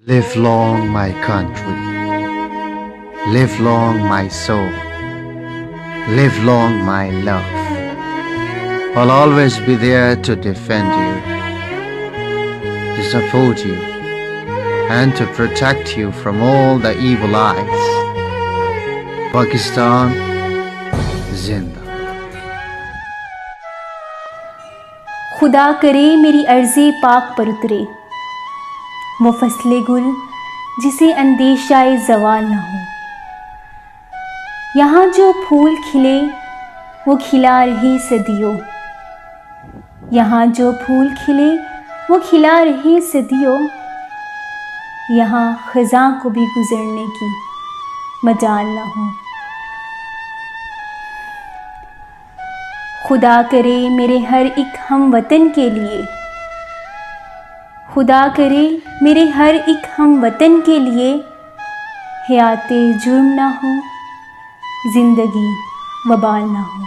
Live long, my country. Live long, my soul. Live long, my love. I'll always be there to defend you, to support you, and to protect you from all the evil eyes. Pakistan, Zinda. खुदा करे मेरी अर्ज़े पाक पर उतरे वो फसले गुल जिसे अंदेशाए ज़वाल न हो। यहाँ जो फूल खिले वो खिला रहे सदियों, यहाँ जो फूल खिले वो खिला रहे सदियों। यहाँ ख़ज़ां को भी गुज़रने की मजाल न हो। खुदा करे मेरे हर एक हम वतन के लिए, खुदा करे मेरे हर एक हम वतन के लिए हयाते जुर्म ना हो, ज़िंदगी वबाल ना हो।